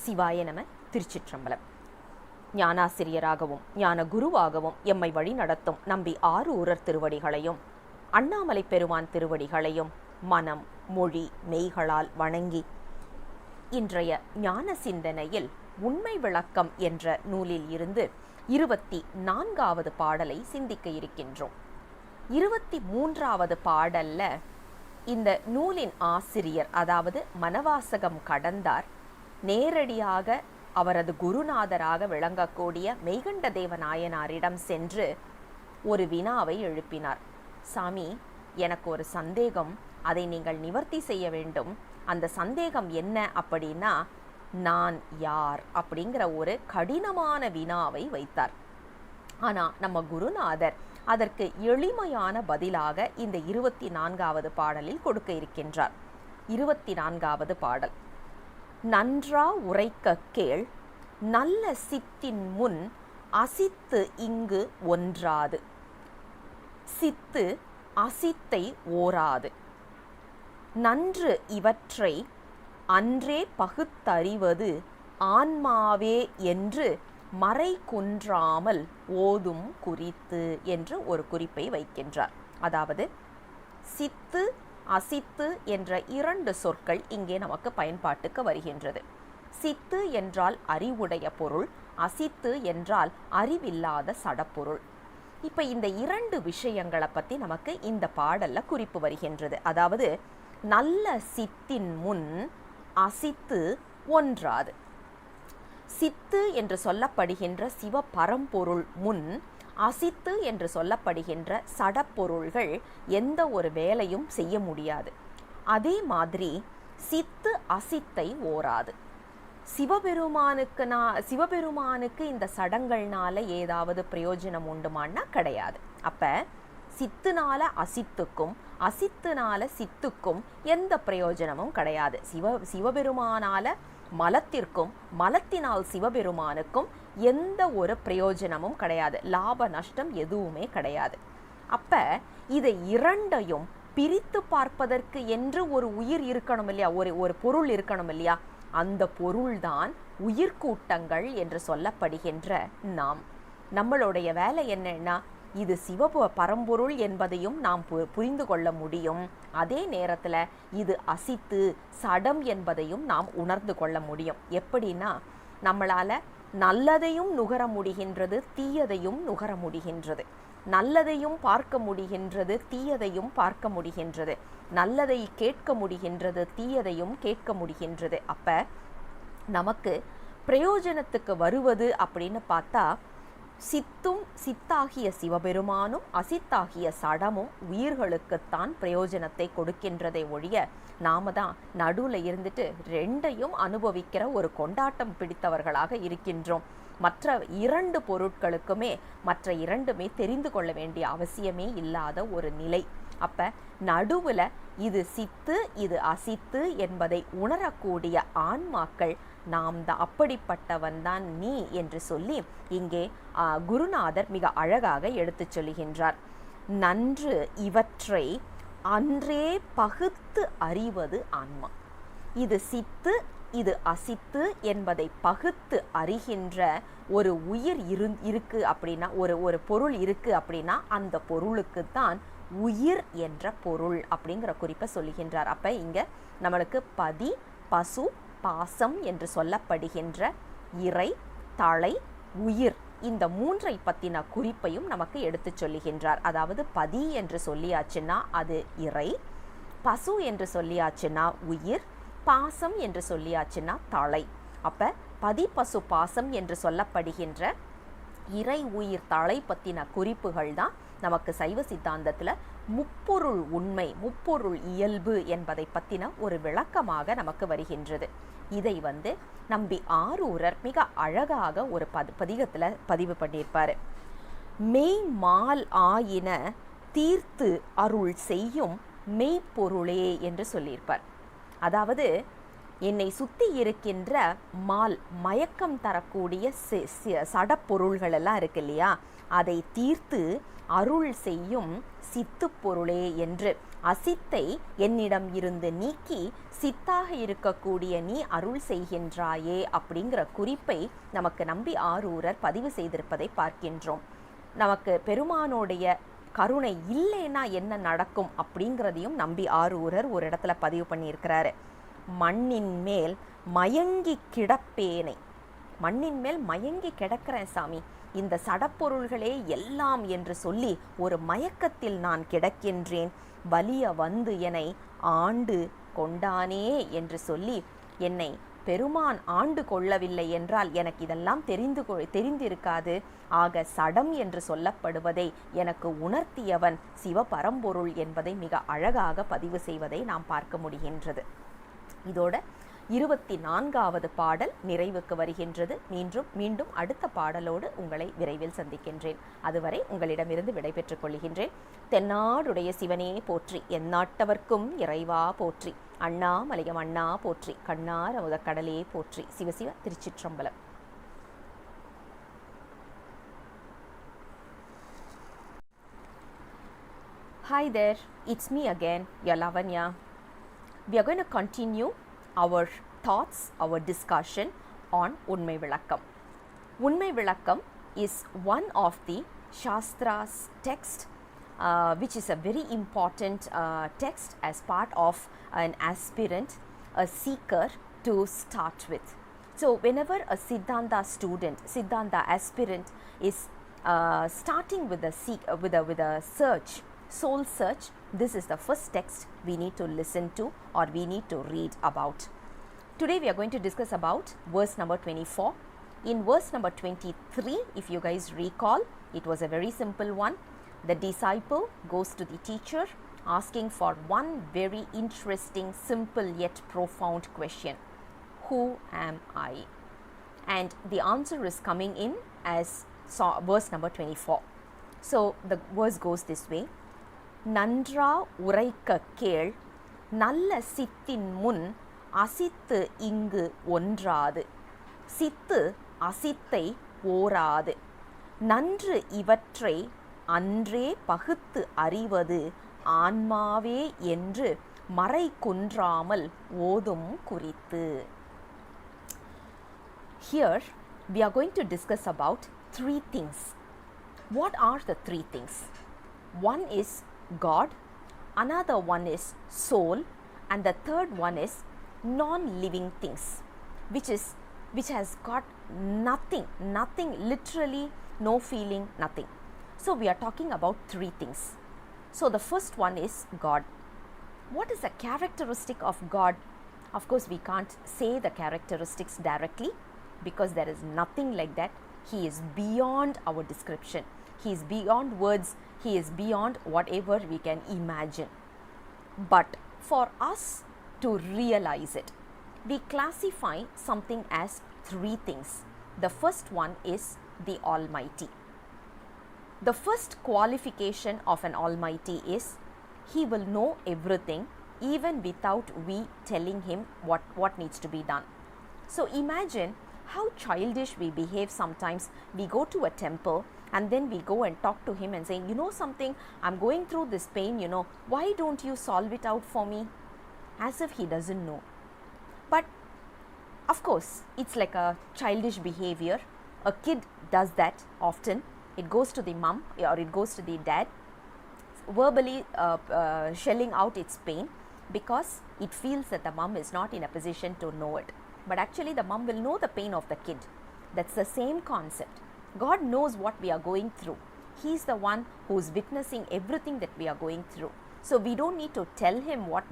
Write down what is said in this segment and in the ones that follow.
சிவாய நம. திருச்சிற்றம்பலம். ஞானாசிரியராகவும் ஞான குருவாகவும் எம்மை வழி நடத்தும் நம்பி ஆரூரர் திருவடிகளையும் அண்ணாமலை பெருமான் திருவடிகளையும் மனம் மொழி மெய்களால் வணங்கி இன்றைய ஞான சிந்தனையில் உண்மை விளக்கம் என்ற நூலில் இருந்து 24வது பாடலை சிந்திக்க இருக்கின்றோம். 23வது பாடல்ல இந்த நூலின் ஆசிரியர், அதாவது மனவாசகம் கடந்தார், நேரடியாக அவரது குருநாதராக விளங்கக்கூடிய மெய்கண்ட தேவ நாயனாரிடம் சென்று ஒரு வினாவை எழுப்பினார். சாமி, எனக்கு ஒரு சந்தேகம், அதை நீங்கள் நிவர்த்தி செய்ய வேண்டும். அந்த சந்தேகம் என்ன அப்படின்னா, நான் யார் அப்படிங்கிற ஒரு கடினமான வினாவை வைத்தார். ஆனால் நம்ம குருநாதர் அதற்கு எளிமையான பதிலாக இந்த 24வது பாடலில் கொடுக்க இருக்கின்றார். 24வது பாடல். நன்றா உரைக்க கேள், நல்ல சித்தின் முன் அசித்து இங்கு ஒன்றாது, சித்து அசித்தை ஓராது, நன்று இவற்றை அன்றே பகுத்தறிவது ஆன்மாவே என்று மறை குன்றாமல் ஓதும் குறித்து என்று ஒரு குறிப்பை வைக்கின்றார். அதாவது சித்து அசித்து என்ற 2 சொற்கள் இங்கே நமக்கு பயன்பாட்டுக்கு வருகின்றது. சித்து என்றால் அறிவுடைய பொருள், அசித்து என்றால் அறிவில்லாத சடப்பொருள். இப்ப இந்த 2 விஷயங்களை பத்தி நமக்கு இந்த பாடல்ல குறிப்பு வருகின்றது. அதாவது நல்ல சித்தின் முன் அசித்து ஒன்றாது. சித்து என்று சொல்லப்படுகின்ற சிவ பரம்பொருள் முன் அசித்து என்று சொல்லப்படுகின்ற சடப்பொருள்கள் எந்த ஒரு வேலையும் செய்ய முடியாது. அதே மாதிரி சித்து அசித்தை ஓராது. சிவபெருமானுக்கு இந்த சடங்கள்னால ஏதாவது பிரயோஜனம் உண்டுமான்னா கிடையாது. அப்ப சித்துனால அசித்துக்கும் அசித்துனால சித்துக்கும் எந்த பிரயோஜனமும் கிடையாது. சிவபெருமானால மலத்திற்கும் மலத்தினால் சிவபெருமானுக்கும் எந்த ஒரு பிரயோஜனமும் கிடையாது. லாப நஷ்டம் எதுவுமே கிடையாது. அப்ப இதை 2ஐயும் பிரித்து பார்ப்பதற்கு என்று ஒரு உயிர் இருக்கணும் இல்லையா, ஒரு பொருள் இருக்கணும் இல்லையா, அந்த பொருள்தான் உயிர்கூட்டங்கள் என்று சொல்லப்படுகின்ற நாம். நம்மளுடைய வேலை என்னன்னா, இது சிவ பரம்பொருள் என்பதையும் நாம் புரிந்து கொள்ள முடியும். அதே நேரத்தில் இது அசித்து சடம் என்பதையும் நாம் உணர்ந்து கொள்ள முடியும். எப்படின்னா, நம்மளால நல்லதையும் நுகர முடிகின்றது, தீயதையும் நுகர முடிகின்றது. நல்லதையும் பார்க்க முடிகின்றது, தீயதையும் பார்க்க முடிகின்றது. நல்லதை கேட்க முடிகின்றது, தீயதையும் கேட்க முடிகின்றது. அப்ப நமக்கு பிரயோஜனத்துக்கு வருவது அப்படின்னு பார்த்தா, சித்தாகிய சிவபெருமானும் அசித்தாகிய சடமும் உயிர்களுக்குத்தான் பிரயோஜனத்தை கொடுக்கின்றதை ஒழிய, நாம தான் நடுவில் இருந்துட்டு 2ஐயும் அனுபவிக்கிற ஒரு கொண்டாட்டம் பிடித்தவர்களாக இருக்கின்றோம். மற்ற 2 பொருட்களுக்குமே மற்ற 2மே தெரிந்து கொள்ள வேண்டிய அவசியமே இல்லாத ஒரு நிலை. அப்ப நடுவுல இது சித்து இது அசித்து என்பதை உணரக்கூடிய ஆன்மாக்கள் நாம் தான். அப்படிப்பட்டவன் தான் நீ என்று சொல்லி இங்கே குருநாதர் மிக அழகாக எடுத்து சொல்லுகின்றார். நன்று இவற்றை அன்றே பகுத்து அறிவது ஆன்மா. இது சித்து இது அசித்து என்பதை பகுத்து அறிகின்ற ஒரு உயிர் இருக்கு அப்படின்னா, ஒரு பொருள் இருக்கு அப்படின்னா, அந்த பொருளுக்கு தான் உயிர் என்ற பொருள் அப்படிங்கிற குறிப்பை சொல்லுகின்றார். அப்ப இங்க நம்மளுக்கு பதி பசு பாசம் என்று சொல்லப்படுகின்ற இறை தலை உயிர், இந்த 3ஐ பத்தின குறிப்பையும் நமக்கு எடுத்து சொல்லுகின்றார். அதாவது பதி என்று சொல்லியாச்சுன்னா அது இறை, பசு என்று சொல்லியாச்சுன்னா உயிர், பாசம் என்று சொல்லியாச்சுன்னா தலை. அப்ப பதி பசு பாசம் என்று சொல்லப்படுகின்ற இறை உயிர் தலை பத்தின குறிப்புகள் தான் நமக்கு சைவ சித்தாந்தத்துல முப்பொருள் உண்மை, முப்பொருள் இயல்பு என்பதை பத்தின ஒரு விளக்கமாக நமக்கு வருகின்றது. இதை நம்பி ஆரூரர் மிக அழகாக ஒரு பதிகத்துல பதிவு பண்ணியிருப்பாரு. மெய் மால் ஆயின தீர்த்து அருள் செய்யும் மெய்ப்பொருளே என்று சொல்லியிருப்பார். அதாவது என்னை சுத்தி இருக்கின்ற மால், மயக்கம் தரக்கூடிய சடப்பொருள்கள் எல்லாம் இருக்கு இல்லையா, அதை தீர்த்து அருள் செய்யும் சித்து பொருளே என்று, அசித்தை என்னிடம் இருந்து நீக்கி சித்தாக இருக்கக்கூடிய நீ அருள் செய்கின்றாயே அப்படிங்கிற குறிப்பை நமக்கு நம்பி ஆரூரர் பதிவு செய்திருப்பதை பார்க்கின்றோம். நமக்கு பெருமானுடைய கருணை இல்லைன்னா என்ன நடக்கும் அப்படிங்கிறதையும் நம்பி ஆரூரர் ஒரு இடத்துல பதிவு பண்ணியிருக்கிறாரு. மண்ணின் மேல் மயங்கி கிடப்பேனை, மண்ணின் மேல் மயங்கி கிடக்கிறேன் சாமி, இந்த சடப்பொருள்களே எல்லாம் என்று சொல்லி ஒரு மயக்கத்தில் நான் கிடக்கின்றேன், வலிய வந்து என்னை ஆண்டு கொண்டானே என்று சொல்லி, என்னை பெருமான் ஆண்டு கொள்ளவில்லை என்றால் எனக்கு இதெல்லாம் தெரிந்திருக்காது. ஆக சடம் என்று சொல்லப்படுவதை எனக்கு உணர்த்தியவன் சிவபரம்பொருள் என்பதை மிக அழகாக பதிவு செய்வதை நாம் பார்க்க முடிகின்றது. இதோட 24வது பாடல் நிறைவுக்கு வருகின்றது. மீண்டும் அடுத்த பாடலோடு உங்களை விரைவில் சந்திக்கின்றேன். அதுவரை உங்களிடமிருந்து விடைபெற்றுக் கொள்கின்றேன். தென்னாடுடைய சிவனே போற்றி, எந்நாட்டவர்க்கும் இறைவா போற்றி, அண்ணாமலையம் அண்ணா போற்றி, கண்ணார் அமுத கடலே போற்றி. சிவசிவ திருச்சிற்றம்பலம். Hi there, it's me again, your Lavanya. We are going to continue our thoughts, our discussion on Unmai Vilakkam. Unmai Vilakkam is one of the Shastra's text, which is a very important text as part of an aspirant, a seeker to start with. So whenever a Siddhanta student, Siddhanta aspirant is starting with a search, soul search, this is the first text we need to listen to or we need to read about. Today we are going to discuss about verse number 24. In verse number 23, if you guys recall, it was a very simple one. The disciple goes to the teacher asking for one very interesting, simple yet profound question. Who am I? And the answer is coming in as verse number 24. So the verse goes this way. நன்றா உரைக்க கேள், நல்ல சித்தின் முன் அசித்து இங்கு ஒன்றாது, சித்து அசித்தை ஓராது, நன்று இவற்றை அன்றே பகுத்து அறிவது ஆன்மாவே என்று மறை குன்றாமல் ஓதும் குறித்து. Here we are going to discuss about three things. What are the three things? One is God, another one is soul, and the third one is non-living things, which has got nothing, literally no feeling, nothing. So we are talking about three things. So the first one is God. What is the characteristic of God? Of course we can't say the characteristics directly because there is nothing like that. He is beyond our description. He is beyond words. He is beyond whatever we can imagine. But for us to realize it, we classify something as three things. The first one is the Almighty. The first qualification of an Almighty is He will know everything even without we telling Him what needs to be done. So imagine how childish we behave sometimes. We go to a temple and then we go and talk to him and say, you know something, I'm going through this pain, why don't you solve it out for me? As if he doesn't know. But of course it's like a childish behavior. A kid does that often. It goes to the mom or it goes to the dad, verbally shelling out its pain because it feels that the mom is not in a position to know it. But actually the mom will know the pain of the kid. That's the same concept. God knows what we are going through. He is the one who is witnessing everything that we are going through. So we don't need to tell him what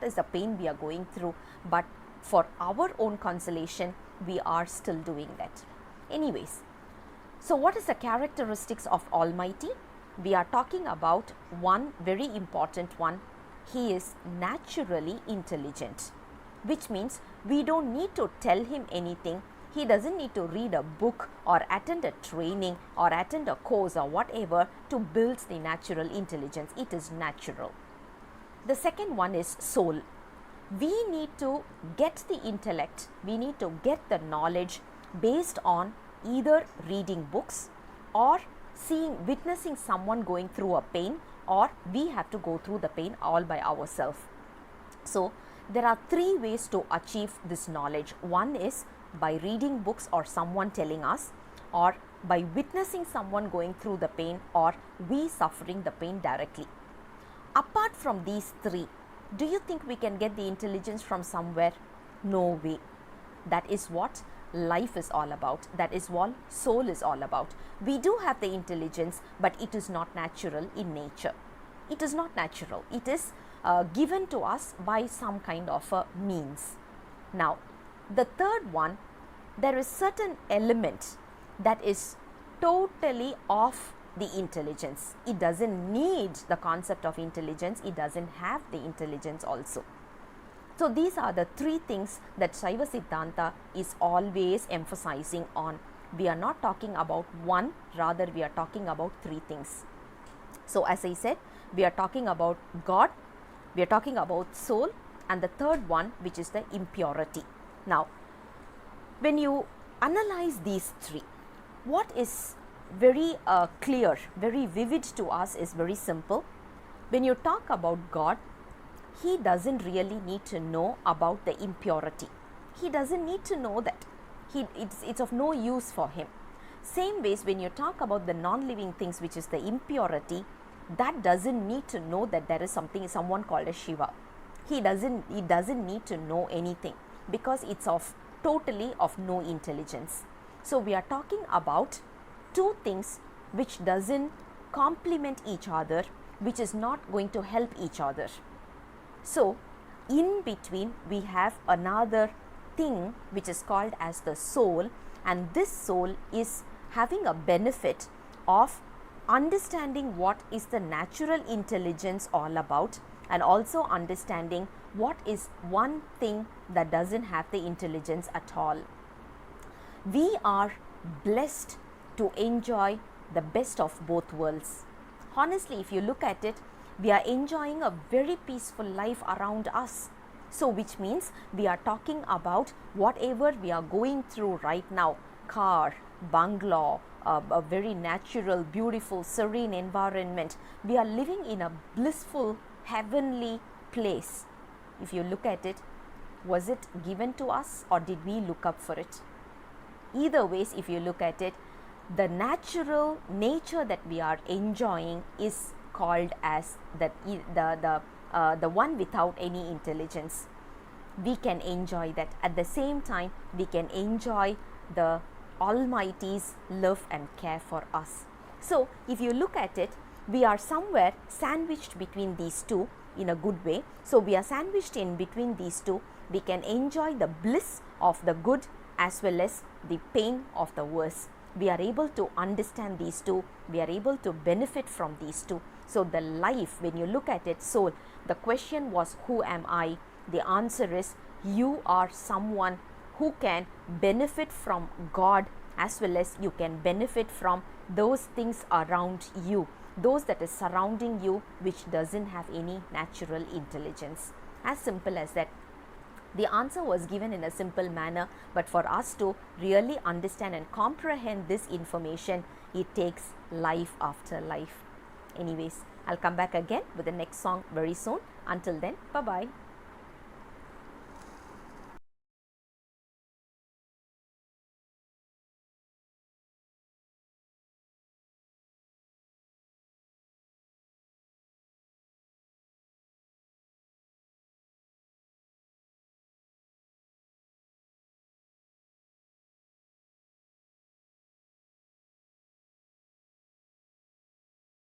is the pain we are going through, but for our own consolation, we are still doing that. Anyways, so what is the characteristics of Almighty? We are talking about one very important one. He is naturally intelligent, which means we don't need to tell him anything. He doesn't need to read a book or attend a training or attend a course or whatever to build the natural intelligence. It is natural. The second one is soul. We need to get the intellect, we need to get the knowledge based on either reading books or witnessing someone going through a pain or we have to go through the pain all by ourselves. So there are three ways to achieve this knowledge. One is by reading books or someone telling us, or by witnessing someone going through the pain, or we suffering the pain directly. Apart from these three, do you think we can get the intelligence from somewhere? No way. That is what life is all about. That is what soul is all about. We do have the intelligence, but it is not natural in nature. It is not natural. It is given to us by some kind of a means. Now, the third one, there is certain element that is totally off the intelligence. It doesn't need the concept of intelligence. It doesn't have the intelligence also. So these are the three things that Shaiva Siddhanta is always emphasizing on. We are not talking about one, rather we are talking about three things. So as I said, we are talking about God, we are talking about soul, and the third one, which is the impurity. Now, when you analyze these three, what is very clear, very vivid to us is very simple. When you talk about God, he doesn't really need to know about the impurity. He doesn't need to know that. It's of no use for him. Same ways, when you talk about the non-living things, which is the impurity, that doesn't need to know that there is someone called as Shiva. He doesn't need to know anything, because it's totally of no intelligence. So we are talking about two things which doesn't complement each other, which is not going to help each other. So in between we have another thing which is called as the soul, and this soul is having a benefit of understanding what is the natural intelligence all about, and also understanding what is one thing that doesn't have the intelligence at all. We are blessed to enjoy the best of both worlds. Honestly, if you look at it, we are enjoying a very peaceful life around us. So which means we are talking about whatever we are going through right now, car, bungalow, a very natural, beautiful, serene environment. We are living in a blissful, heavenly place. If you look at it, was it given to us or did we look up for it? Either ways, if you look at it, the natural nature that we are enjoying is called as the one without any intelligence. We can enjoy that. At the same time, we can enjoy the Almighty's love and care for us. So if you look at it, we are somewhere sandwiched between these two in a good way. So we are sandwiched in between these two. We can enjoy the bliss of the good as well as the pain of the worse. We are able to understand these two. We are able to benefit from these two. So the life, when you look at it, soul, the question was, who am I? The answer is, you are someone who can benefit from God, as well as you can benefit from those things around you, those that is surrounding you, which doesn't have any natural intelligence. As simple as that. The answer was given in a simple manner, but for us to really understand and comprehend this information, it takes life after life. Anyways, I'll come back again with the next song very soon. Until then, bye-bye.